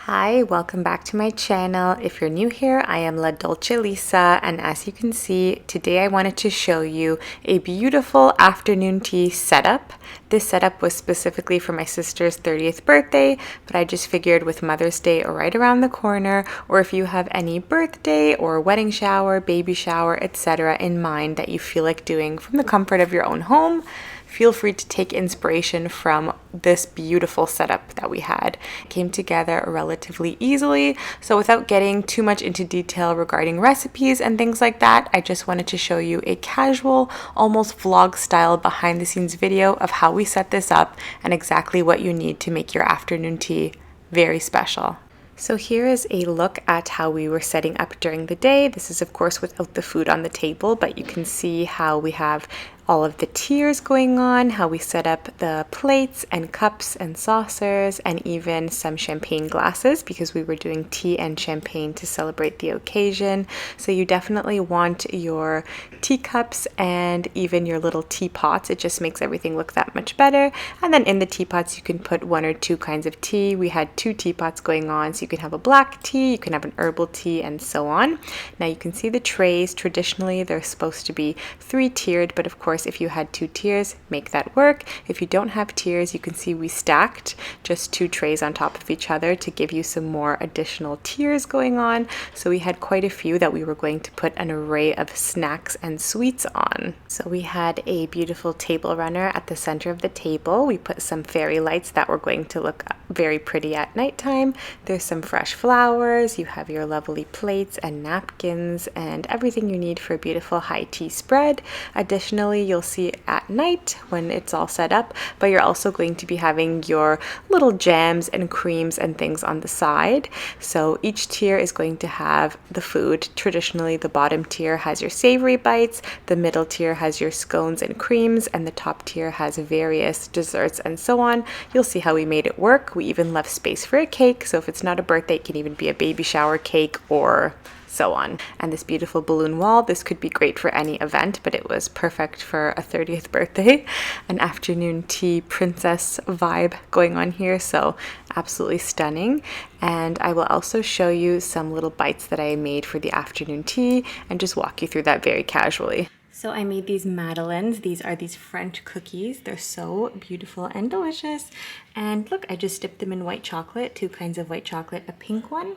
Hi, welcome back to my channel. If you're new here, I am La Dolce Lisa, and as you can see, today I wanted to show you a beautiful afternoon tea setup. This setup was specifically for my sister's 30th birthday, but I just figured with Mother's Day right around the corner, or if you have any birthday or wedding shower, baby shower, etc. in mind that you feel like doing from the comfort of your own home, feel free to take inspiration from this beautiful setup that we had. It came together relatively easily, so without getting too much into detail regarding recipes and things like that, I just wanted to show you a casual, almost vlog style behind the scenes video of how we set this up and exactly what you need to make your afternoon tea very special. So here is a look at how we were setting up during the day. This is of course without the food on the table, but you can see how we have all of the tiers going on, how we set up the plates and cups and saucers and even some champagne glasses because we were doing tea and champagne to celebrate the occasion. So you definitely want your teacups and even your little teapots. It just makes everything look that much better. And then in the teapots you can put one or two kinds of tea. We had two teapots going on, so you can have a black tea, you can have an herbal tea, and so on. Now you can see the trays. Traditionally they're supposed to be 3-tiered, but of course if you had 2 tiers, make that work. If you don't have tiers, you can see we stacked just 2 trays on top of each other to give you some more additional tiers going on. So we had quite a few that we were going to put an array of snacks and sweets on. So we had a beautiful table runner at the center of the table. We put some fairy lights that were going to look very pretty at nighttime. There's some fresh flowers. You have your lovely plates and napkins and everything you need for a beautiful high tea spread. Additionally, you'll see at night when it's all set up, but you're also going to be having your little jams and creams and things on the side. So each tier is going to have the food. Traditionally, the bottom tier has your savory bites, the middle tier has your scones and creams, and the top tier has various desserts and so on. You'll see how we made it work. We even left space for a cake, so if it's not a birthday, it can even be a baby shower cake or so on. And this beautiful balloon wall, this could be great for any event, but it was perfect for a 30th birthday. An afternoon tea princess vibe going on here, so absolutely stunning. And I will also show you some little bites that I made for the afternoon tea and just walk you through that very casually. So I made these Madeleines. These are these French cookies. They're so beautiful and delicious. And look, I just dipped them in white chocolate, 2 kinds of white chocolate, a pink one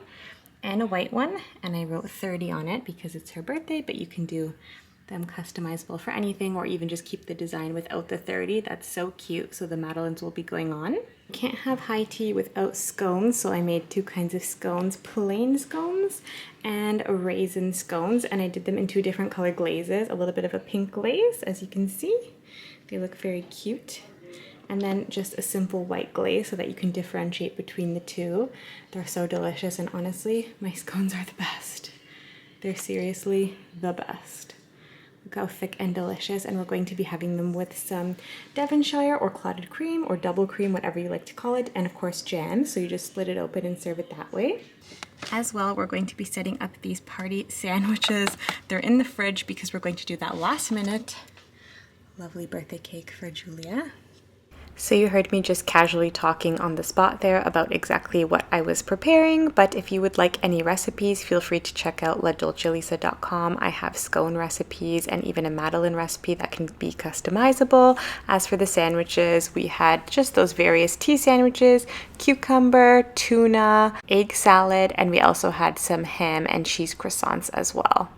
and a white one, and I wrote 30 on it because it's her birthday, but you can do them customizable for anything or even just keep the design without the 30. That's so cute. So the Madeleines will be going on. You can't have high tea without scones, so I made 2 kinds of scones, plain scones and raisin scones, and I did them in 2 different color glazes, a little bit of a pink glaze, as you can see. They look very cute. And then just a simple white glaze so that you can differentiate between the two. They're so delicious, and honestly, my scones are the best. They're seriously the best. Look how thick and delicious, and we're going to be having them with some Devonshire or clotted cream or double cream, whatever you like to call it, and of course jam, so you just split it open and serve it that way. As well, we're going to be setting up these party sandwiches. They're in the fridge because we're going to do that last minute. Lovely birthday cake for Julia. So you heard me just casually talking on the spot there about exactly what I was preparing, but if you would like any recipes, feel free to check out ladolcelisa.com. I have scone recipes and even a Madeleine recipe that can be customizable. As for the sandwiches, we had just those various tea sandwiches, cucumber, tuna, egg salad, and we also had some ham and cheese croissants as well.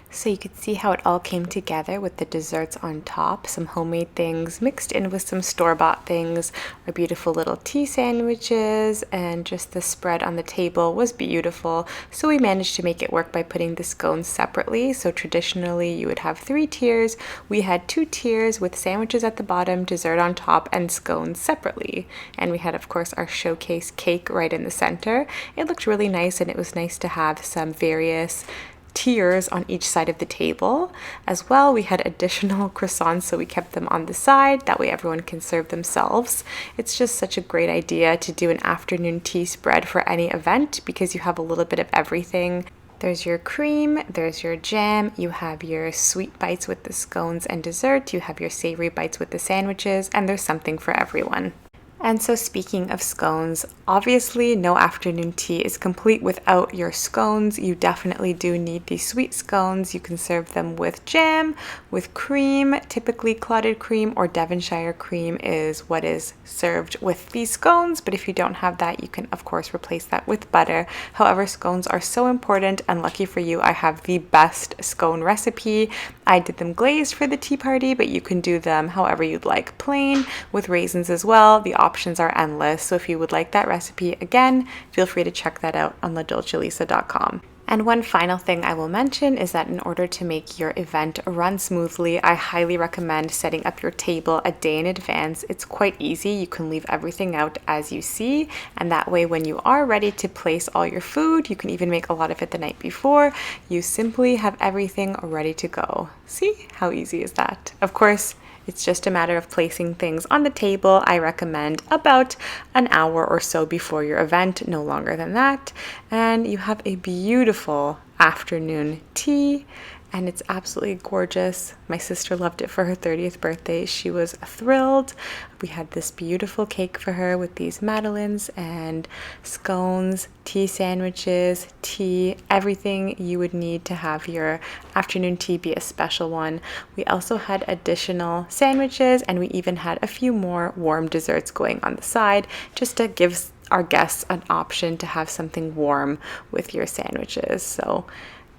So you could see how it all came together with the desserts on top, some homemade things mixed in with some store-bought things, our beautiful little tea sandwiches, and just the spread on the table was beautiful. So we managed to make it work by putting the scones separately. So traditionally you would have 3 tiers. We had 2 tiers with sandwiches at the bottom, dessert on top, and scones separately. And we had, of course, our showcase cake right in the center. It looked really nice, and it was nice to have some various tiers on each side of the table. As well, we had additional croissants, so we kept them on the side. That way everyone can serve themselves. It's just such a great idea to do an afternoon tea spread for any event because you have a little bit of everything. There's your cream, there's your jam, you have your sweet bites with the scones and dessert, you have your savory bites with the sandwiches, and there's something for everyone. And so speaking of scones, obviously no afternoon tea is complete without your scones. You definitely do need these sweet scones. You can serve them with jam, with cream. Typically clotted cream or Devonshire cream is what is served with these scones, but if you don't have that, you can of course replace that with butter. However, scones are so important, and lucky for you, I have the best scone recipe. I did them glazed for the tea party, but you can do them however you'd like, plain with raisins as well. The options are endless. So if you would like that recipe again, feel free to check that out on ladolcelisa.com. And one final thing I will mention is that in order to make your event run smoothly, I highly recommend setting up your table a day in advance. It's quite easy. You can leave everything out as you see, and that way when you are ready to place all your food, you can even make a lot of it the night before, you simply have everything ready to go. See? How easy is that? Of course, it's just a matter of placing things on the table. I recommend about an hour or so before your event, no longer than that. And you have a beautiful afternoon tea, and it's absolutely gorgeous. My sister loved it for her 30th birthday. She was thrilled. We had this beautiful cake for her with these Madeleines and scones, tea sandwiches, tea, everything you would need to have your afternoon tea be a special one. We also had additional sandwiches, and we even had a few more warm desserts going on the side, just to give our guests an option to have something warm with your sandwiches. So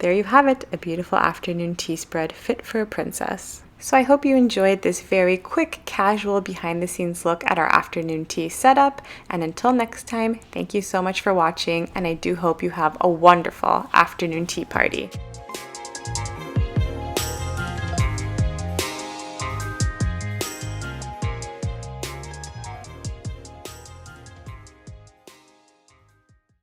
there you have it, a beautiful afternoon tea spread fit for a princess. So I hope you enjoyed this very quick, casual, behind the scenes look at our afternoon tea setup. And until next time, thank you so much for watching, and I do hope you have a wonderful afternoon tea party.